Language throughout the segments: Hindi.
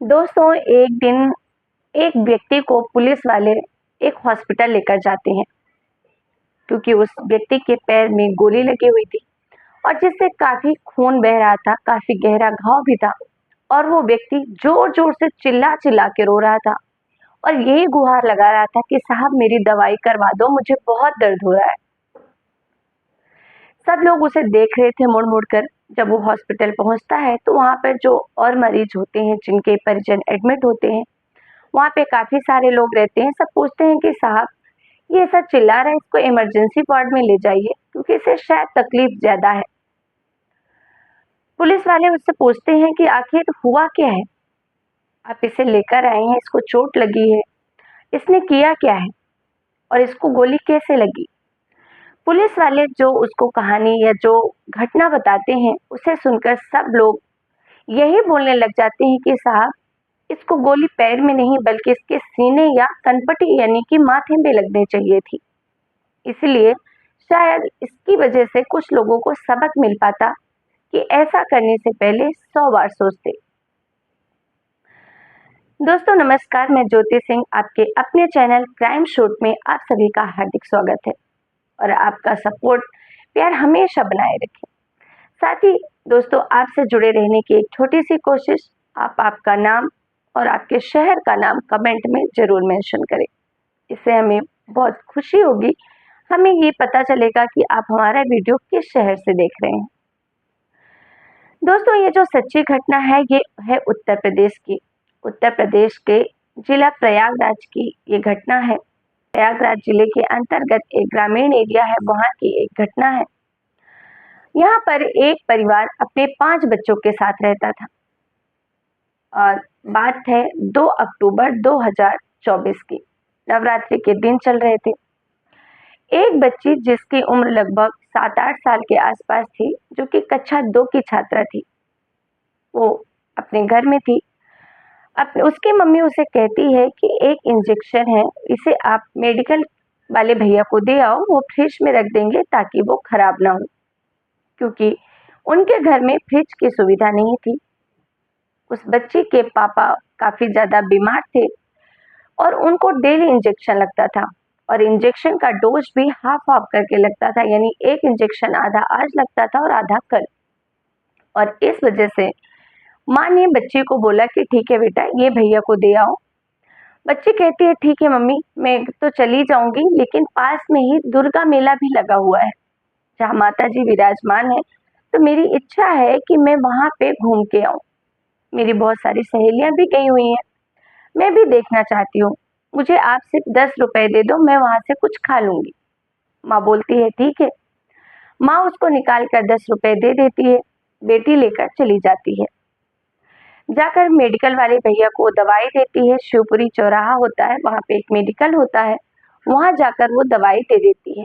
दोस्तों, एक दिन एक व्यक्ति को पुलिस वाले एक हॉस्पिटल लेकर जाते हैं क्योंकि उस व्यक्ति के पैर में गोली लगी हुई थी और जिससे काफी खून बह रहा था, काफी गहरा घाव भी था। और वो व्यक्ति जोर जोर से चिल्ला चिल्ला के रो रहा था और यही गुहार लगा रहा था कि साहब मेरी दवाई करवा दो, मुझे बहुत दर्द हो रहा है। सब लोग उसे देख रहे थे मुड़ मुड़ कर। जब वो हॉस्पिटल पहुंचता है तो वहां पर जो और मरीज होते हैं, जिनके परिजन एडमिट होते हैं, वहाँ पे काफ़ी सारे लोग रहते हैं। सब पूछते हैं कि साहब ये ऐसा चिल्ला रहा है, इसको इमरजेंसी वार्ड में ले जाइए क्योंकि इसे शायद तकलीफ ज़्यादा है। पुलिस वाले उससे पूछते हैं कि आखिर हुआ क्या है? आप इसे लेकर आए हैं, इसको चोट लगी है, इसने किया क्या है और इसको गोली कैसे लगी? पुलिस वाले जो उसको कहानी या जो घटना बताते हैं, उसे सुनकर सब लोग यही बोलने लग जाते हैं कि साहब इसको गोली पैर में नहीं बल्कि इसके सीने या कनपटी यानी कि माथे में लगनी चाहिए थी। इसलिए शायद इसकी वजह से कुछ लोगों को सबक मिल पाता कि ऐसा करने से पहले 100 बार सोचते। दोस्तों नमस्कार, मैं ज्योति सिंह आपके अपने चैनल क्राइम शूट में आप सभी का हार्दिक स्वागत है और आपका सपोर्ट प्यार हमेशा बनाए रखें। साथ ही दोस्तों, आपसे जुड़े रहने की एक छोटी सी कोशिश, आप आपका नाम और आपके शहर का नाम कमेंट में जरूर मेंशन करें। इससे हमें बहुत खुशी होगी, हमें ये पता चलेगा कि आप हमारा वीडियो किस शहर से देख रहे हैं। दोस्तों, ये जो सच्ची घटना है ये है उत्तर प्रदेश की। उत्तर प्रदेश के जिला प्रयागराज की ये घटना है। प्रयागराज जिले के अंतर्गत एक ग्रामीण एरिया है, वहाँ की एक घटना है। यहाँ पर एक परिवार अपने 5 बच्चों के साथ रहता था और बात है 2 अक्टूबर 2024 की। नवरात्रि के दिन चल रहे थे। एक बच्ची जिसकी उम्र लगभग 7-8 साल के आसपास थी, जो कि कक्षा 2 की छात्रा थी, वो अपने घर में थी। अपने उसकी मम्मी उसे कहती है कि एक इंजेक्शन है, इसे आप मेडिकल वाले भैया को दे आओ, वो फ्रिज में रख देंगे ताकि वो खराब ना हो, क्योंकि उनके घर में फ्रिज की सुविधा नहीं थी। उस बच्ची के पापा काफी ज्यादा बीमार थे और उनको डेली इंजेक्शन लगता था और इंजेक्शन का डोज भी हाफ हाफ करके लगता था, यानी एक इंजेक्शन आधा आज लगता था और आधा कल। और इस वजह से माँ ने बच्ची को बोला कि ठीक है बेटा, ये भैया को दे आओ। बच्ची कहती है ठीक है मम्मी, मैं तो चली जाऊंगी, लेकिन पास में ही दुर्गा मेला भी लगा हुआ है जहाँ माता जी विराजमान है, तो मेरी इच्छा है कि मैं वहां पे घूम के आऊं। मेरी बहुत सारी सहेलियां भी गई हुई हैं, मैं भी देखना चाहती हूँ। मुझे आप सिर्फ 10 रुपए दे दो, मैं वहां से कुछ खा लूंगी। माँ बोलती है ठीक है। माँ उसको निकाल कर 10 रुपए दे देती है। बेटी लेकर चली जाती है। जाकर मेडिकल वाले भैया को दवाई देती है। शिवपुरी चौराहा होता है, वहां पे एक मेडिकल होता है, वहां जाकर वो दवाई दे देती है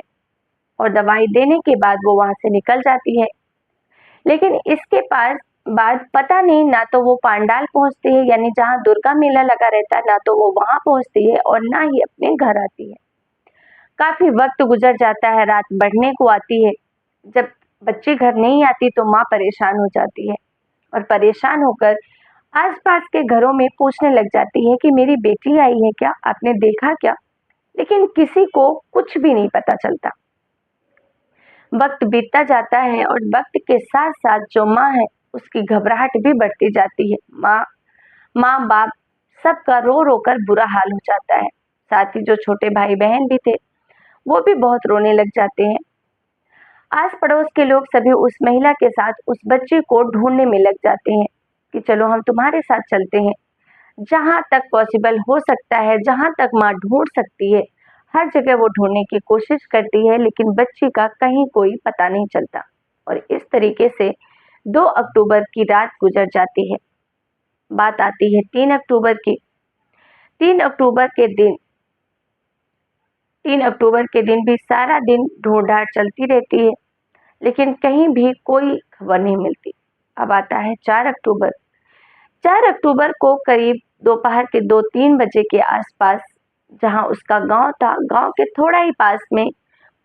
और दवाई देने के बाद वो वहां से निकल जाती है। लेकिन इसके पास बाद पता नहीं, ना तो वो पांडाल पहुंचती है यानी जहाँ दुर्गा मेला लगा रहता है, ना तो वो वहां पहुंचती है और ना ही अपने घर आती है। काफी वक्त गुजर जाता है, रात बढ़ने को आती है। जब बच्ची घर नहीं आती तो माँ परेशान हो जाती है और परेशान होकर आसपास के घरों में पूछने लग जाती है कि मेरी बेटी आई है क्या, आपने देखा क्या? लेकिन किसी को कुछ भी नहीं पता चलता। वक्त बीतता जाता है और वक्त के साथ साथ जो माँ है उसकी घबराहट भी बढ़ती जाती है। माँ बाप सबका रो रो कर बुरा हाल हो जाता है। साथ ही जो छोटे भाई बहन भी थे, वो भी बहुत रोने लग जाते हैं। आस पड़ोस के लोग सभी उस महिला के साथ उस बच्चे को ढूंढने में लग जाते हैं कि चलो हम तुम्हारे साथ चलते हैं, जहां तक पॉसिबल हो सकता है, जहां तक माँ ढूंढ सकती है, हर जगह वो ढूंढने की कोशिश करती है, लेकिन बच्ची का कहीं कोई पता नहीं चलता। और इस तरीके से 2 अक्टूबर की रात गुजर जाती है। बात आती है 3 अक्टूबर की। 3 अक्टूबर के दिन 3 अक्टूबर के दिन भी सारा दिन ढूंढाड़ चलती रहती है, लेकिन कहीं भी कोई खबर नहीं मिलती। अब आता है 4 अक्टूबर। 4 अक्टूबर को करीब दोपहर के 2-3 बजे के आसपास, जहां उसका गांव था, गांव के थोड़ा ही पास में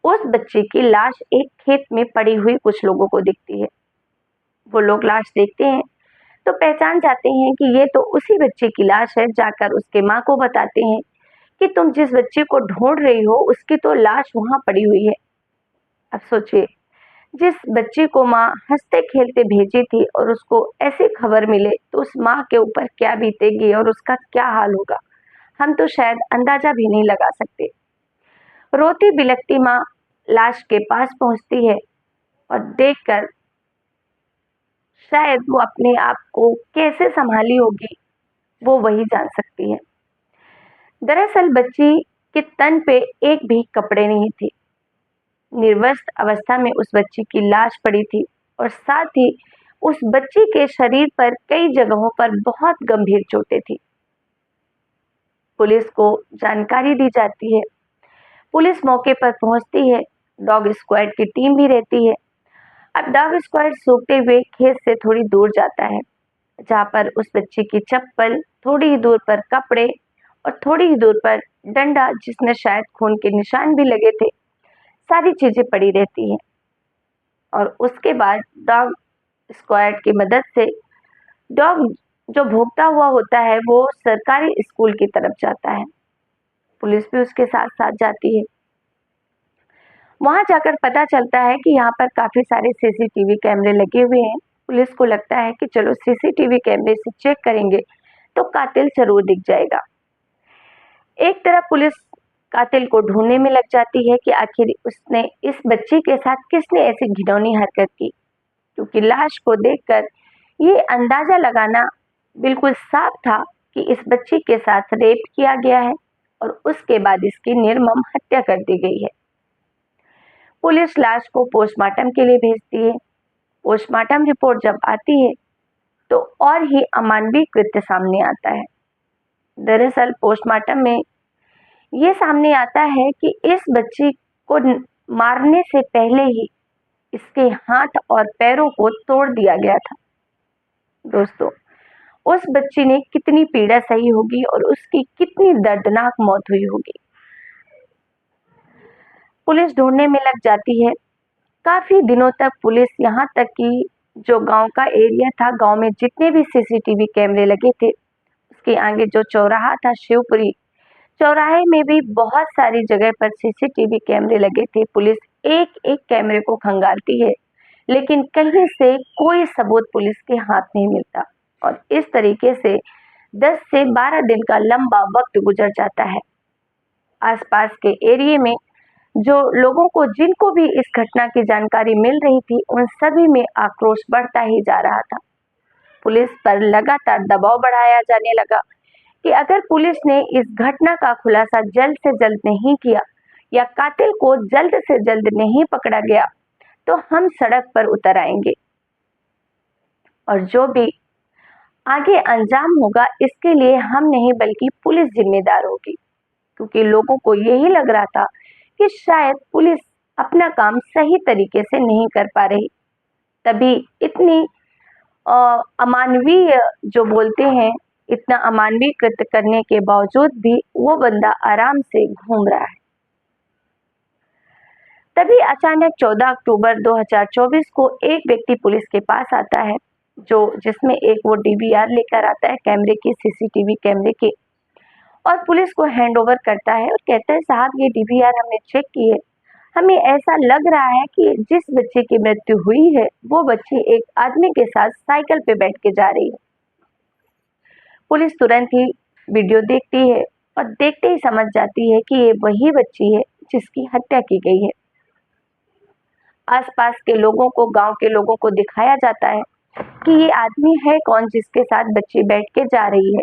उस बच्चे की लाश एक खेत में पड़ी हुई कुछ लोगों को दिखती है। वो लोग लाश देखते हैं तो पहचान जाते हैं कि ये तो उसी बच्चे की लाश है। जाकर उसके माँ को बताते हैं कि तुम जिस बच्चे को ढूंढ रही हो उसकी तो लाश वहां पड़ी हुई है। अब सोचिए, जिस बच्ची को माँ हंसते खेलते भेजी थी और उसको ऐसी खबर मिले तो उस माँ के ऊपर क्या बीतेगी और उसका क्या हाल होगा, हम तो शायद अंदाजा भी नहीं लगा सकते। रोती बिलखती माँ लाश के पास पहुंचती है और देखकर शायद वो अपने आप को कैसे संभाली होगी वो वही जान सकती है। दरअसल बच्ची के तन पे एक भी कपड़े नहीं थे। निर्वस्त्र अवस्था में उस बच्ची की लाश पड़ी थी और साथ ही उस बच्ची के शरीर पर कई जगहों पर बहुत गंभीर चोटें थी। पुलिस को जानकारी दी जाती है। पुलिस मौके पर पहुंचती है। डॉग स्क्वाड की टीम भी रहती है। अब डॉग स्क्वाड सूखते हुए खेत से थोड़ी दूर जाता है, जहां पर उस बच्ची की चप्पल, थोड़ी ही दूर पर कपड़े और थोड़ी ही दूर पर डंडा जिसमें शायद खून के निशान भी लगे थे, सारी चीजें पड़ी रहती हैं। और उसके बाद डॉग स्क्वाड की मदद से डॉग जो भोगता हुआ होता है वो सरकारी स्कूल की तरफ जाता है। पुलिस भी उसके साथ साथ जाती है। वहां जाकर पता चलता है कि यहाँ पर काफी सारे सीसीटीवी कैमरे लगे हुए हैं। पुलिस को लगता है कि चलो सीसीटीवी कैमरे से चेक करेंगे तो कातिल जरूर दिख जाएगा। एक तरफ पुलिस कातिल को ढूंढने में लग जाती है कि आखिर उसने इस बच्ची के साथ किसने ऐसी घिनौनी हरकत की, क्योंकि लाश को देखकर ये अंदाजा लगाना बिल्कुल साफ था कि इस बच्ची के साथ रेप किया गया है और उसके बाद इसकी निर्मम हत्या कर दी गई है। पुलिस लाश को पोस्टमार्टम के लिए भेजती है। पोस्टमार्टम रिपोर्ट जब आती है तो और ही अमानवीय कृत्य सामने आता है। दरअसल पोस्टमार्टम में ये सामने आता है कि इस बच्ची को मारने से पहले ही इसके हाथ और पैरों को तोड़ दिया गया था। दोस्तों, उस बच्ची ने कितनी पीड़ा सही होगी और उसकी कितनी दर्दनाक मौत हुई होगी। पुलिस ढूंढने में लग जाती है। काफी दिनों तक पुलिस, यहाँ तक कि जो गांव का एरिया था, गांव में जितने भी सीसीटीवी कैमरे लगे थे, उसके आगे जो चौराहा था शिवपुरी, चौराहे में भी बहुत सारी जगह पर सीसीटीवी कैमरे लगे थे। पुलिस एक एक कैमरे को खंगालती है, लेकिन कहीं से कोई सबूत पुलिस के हाथ नहीं मिलता और इस तरीके से 10 से 12 दिन का लंबा वक्त गुजर जाता है। आसपास के एरिया में जो लोगों को, जिनको भी इस घटना की जानकारी मिल रही थी, उन सभी में आक्रोश बढ़ता ही जा रहा था। पुलिस पर लगातार दबाव बढ़ाया जाने लगा कि अगर पुलिस ने इस घटना का खुलासा जल्द से जल्द नहीं किया या कातिल को जल्द से जल्द नहीं पकड़ा गया तो हम सड़क पर उतर आएंगे और जो भी आगे अंजाम होगा इसके लिए हम नहीं बल्कि पुलिस जिम्मेदार होगी, क्योंकि लोगों को यही लग रहा था कि शायद पुलिस अपना काम सही तरीके से नहीं कर पा रही। तभी इतनी अमानवीय, जो बोलते हैं, इतना अमानवीय कृत्य करने के बावजूद भी वो बंदा आराम से घूम रहा है। तभी अचानक 14 अक्टूबर 2024 को एक व्यक्ति पुलिस के पास आता है, जो जिसमें एक वो डीवीआर लेकर आता है, कैमरे की, सीसीटीवी कैमरे के, और पुलिस को हैंड ओवर करता है और कहता है, साहब ये डीवीआर हमने चेक की है, हमें ऐसा लग रहा है कि जिस बच्चे की मृत्यु हुई है वो बच्ची एक आदमी के साथ साइकिल पे बैठ के जा रही है। पुलिस तुरंत ही वीडियो देखती है और देखते ही समझ जाती है कि ये वही बच्ची है जिसकी हत्या की गई है। आसपास के लोगों को, गांव के लोगों को दिखाया जाता है कि ये आदमी है कौन जिसके साथ बच्ची बैठ के जा रही है।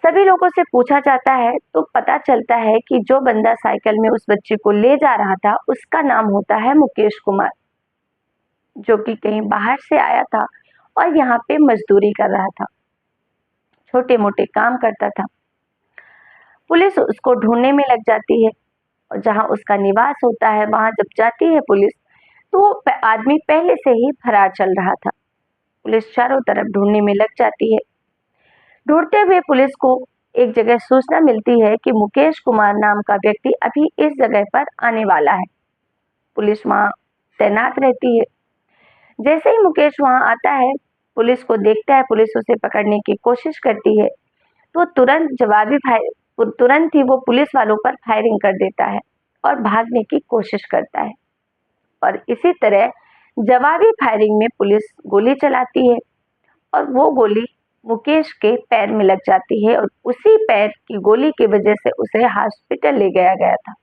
सभी लोगों से पूछा जाता है तो पता चलता है कि जो बंदा साइकिल में उस बच्ची को ले जा रहा था उसका नाम होता है मुकेश कुमार, जो कि कहीं बाहर से आया था और यहाँ पे मजदूरी कर रहा था, छोटे मोटे काम करता था। पुलिस उसको ढूंढने में लग जाती है और जहाँ उसका निवास होता है वहां जब जाती है पुलिस तो वो आदमी पहले से ही फरार चल रहा था। पुलिस चारों तरफ ढूंढने में लग जाती है। ढूंढते हुए पुलिस को एक जगह सूचना मिलती है कि मुकेश कुमार नाम का व्यक्ति अभी इस जगह पर आने वाला है। पुलिस वहां तैनात रहती है। जैसे ही मुकेश वहां आता है पुलिस को देखता है, पुलिस उसे पकड़ने की कोशिश करती है, तो तुरंत ही वो पुलिस वालों पर फायरिंग कर देता है और भागने की कोशिश करता है। और इसी तरह जवाबी फायरिंग में पुलिस गोली चलाती है और वो गोली मुकेश के पैर में लग जाती है और उसी पैर की गोली की वजह से उसे हॉस्पिटल ले गया गया था।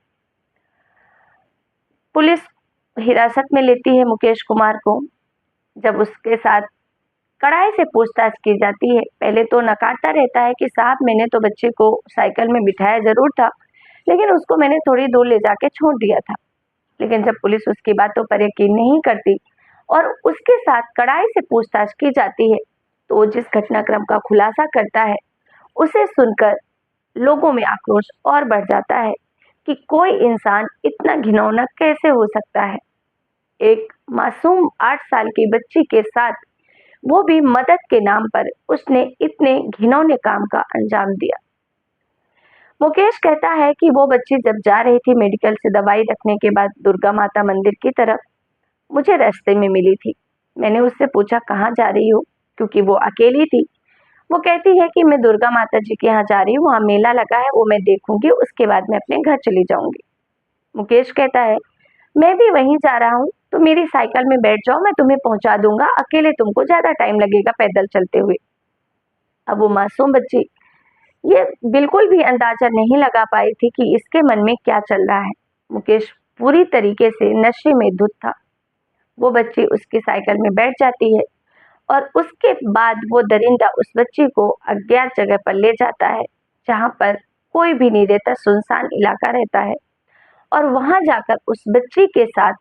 पुलिस हिरासत में लेती है मुकेश कुमार को। जब उसके साथ कड़ाई से पूछताछ की जाती है, पहले तो नकारता रहता है कि साहब मैंने तो बच्चे को साइकिल में बिठाया जरूर था, लेकिन उसको मैंने थोड़ी दूर ले जाके छोड़ दिया था। लेकिन जब पुलिस उसकी बातों पर यकीन नहीं करती और उसके साथ कड़ाई से पूछताछ की जाती है, तो वो जिस घटनाक्रम का खुलासा करता है, उसे सुनकर लोगों में आक्रोश और बढ़ जाता है कि कोई इंसान इतना घिनौना कैसे हो सकता है। एक मासूम 8 साल की बच्ची के साथ, वो भी मदद के नाम पर, उसने इतने घिनौने काम का अंजाम दिया। मुकेश कहता है कि वो बच्ची जब जा रही थी मेडिकल से दवाई रखने के बाद दुर्गा माता मंदिर की तरफ, मुझे रास्ते में मिली थी। मैंने उससे पूछा कहाँ जा रही हो, क्योंकि वो अकेली थी। वो कहती है कि मैं दुर्गा माता जी के यहाँ जा रही हूँ, वहाँ मेला लगा है, वो मैं देखूंगी, उसके बाद मैं अपने घर चली जाऊंगी। मुकेश कहता है मैं भी वहीं जा रहा हूँ, तो मेरी साइकिल में बैठ जाओ, मैं तुम्हें पहुंचा दूंगा, अकेले तुमको ज्यादा टाइम लगेगा पैदल चलते हुए। अब वो मासूम बच्ची ये बिल्कुल भी अंदाजा नहीं लगा पाई थी कि इसके मन में क्या चल रहा है। मुकेश पूरी तरीके से नशे में धुत था। वो बच्ची उसकी साइकिल में बैठ जाती है और उसके बाद वो दरिंदा उस बच्ची को अज्ञात जगह पर ले जाता है, जहां पर कोई भी नहीं रहता, सुनसान इलाका रहता है, और वहां जाकर उस बच्ची के साथ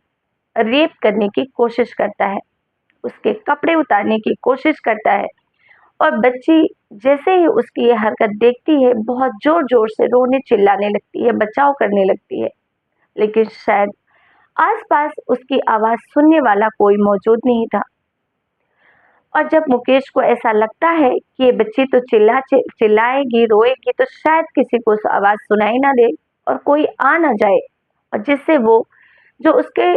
रेप करने की कोशिश करता है, उसके कपड़े उतारने की कोशिश करता है। और बच्ची जैसे ही उसकी ये हरकत देखती है, बहुत जोर जोर से रोने चिल्लाने लगती है, बचाव करने लगती है, लेकिन शायद आसपास उसकी आवाज सुनने वाला कोई मौजूद नहीं था। और जब मुकेश को ऐसा लगता है कि ये बच्ची तो चिल्लाएगी, रोएगी, तो शायद किसी को उस आवाज सुनाई ना दे और कोई आ ना जाए, और जिससे वो जो उसके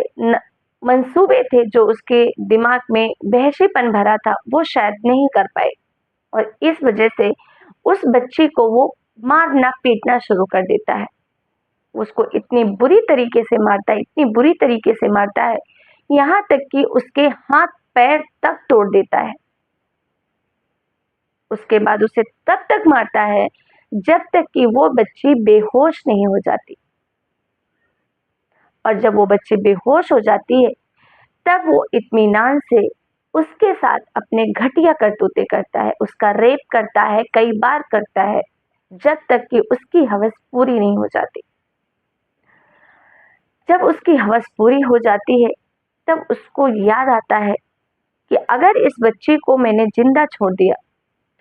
मंसूबे थे, जो उसके दिमाग में वहशीपन भरा था, वो शायद नहीं कर पाए। और इस वजह से उस बच्ची को वो मारना पीटना शुरू कर देता है। उसको इतनी बुरी तरीके से मारता है, इतनी बुरी तरीके से मारता है, यहाँ तक कि उसके हाथ पैर तक तोड़ देता है। उसके बाद उसे तब तक मारता है जब तक कि वो बच्ची बेहोश नहीं हो जाती। और जब वो बच्ची बेहोश हो जाती है, तब वो इत्मीनान से उसके साथ अपने घटिया करतूतें करता है, उसका रेप करता है, कई बार करता है, जब तक कि उसकी हवस पूरी नहीं हो जाती। जब उसकी हवस पूरी हो जाती है, तब उसको याद आता है कि अगर इस बच्ची को मैंने जिंदा छोड़ दिया,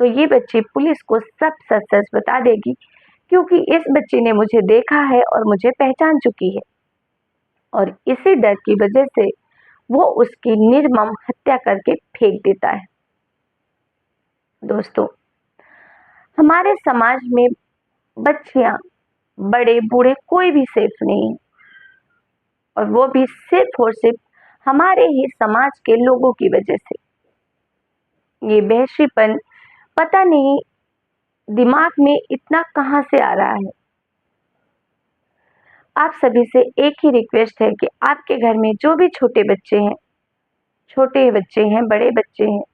तो ये बच्ची पुलिस को सब सच सच बता देगी, क्योंकि इस बच्ची ने मुझे देखा है और मुझे पहचान चुकी है। और इसी डर की वजह से वो उसकी निर्मम हत्या करके फेंक देता है। दोस्तों, हमारे समाज में बच्चियां, बड़े बूढ़े कोई भी सेफ नहीं है, और वो भी सिर्फ और सिर्फ हमारे ही समाज के लोगों की वजह से। ये वहशीपन पता नहीं दिमाग में इतना कहां से आ रहा है। आप सभी से एक ही रिक्वेस्ट है कि आपके घर में जो भी छोटे बच्चे हैं, बड़े बच्चे हैं,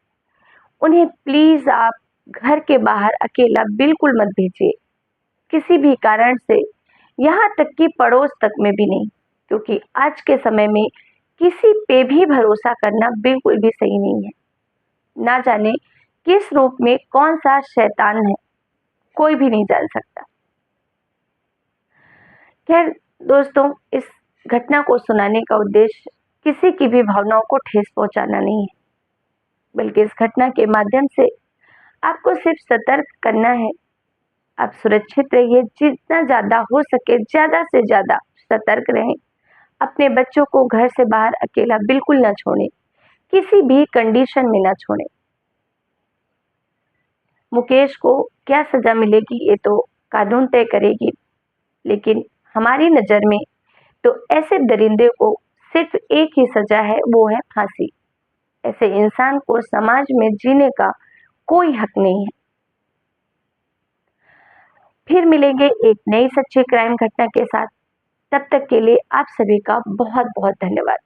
उन्हें प्लीज आप घर के बाहर अकेला बिल्कुल मत भेजिए, किसी भी कारण से, यहाँ तक कि पड़ोस तक में भी नहीं, क्योंकि आज के समय में किसी पे भी भरोसा करना बिल्कुल भी सही नहीं है। ना जाने किस रूप में कौन सा शैतान है, कोई भी नहीं जान सकता। खैर दोस्तों, इस घटना को सुनाने का उद्देश्य किसी की भी भावनाओं को ठेस पहुंचाना नहीं है, बल्कि इस घटना के माध्यम से आपको सिर्फ सतर्क करना है। आप सुरक्षित रहिए, जितना ज्यादा हो सके ज्यादा से ज्यादा सतर्क रहें। अपने बच्चों को घर से बाहर अकेला बिल्कुल ना छोड़ें, किसी भी कंडीशन में ना छोड़ें। मुकेश को क्या सजा मिलेगी ये तो कानून तय करेगी, लेकिन हमारी नजर में तो ऐसे दरिंदे को सिर्फ एक ही सजा है, वो है फांसी। ऐसे इंसान को समाज में जीने का कोई हक नहीं है। फिर मिलेंगे एक नई सच्ची क्राइम घटना के साथ। तब तक के लिए आप सभी का बहुत बहुत धन्यवाद।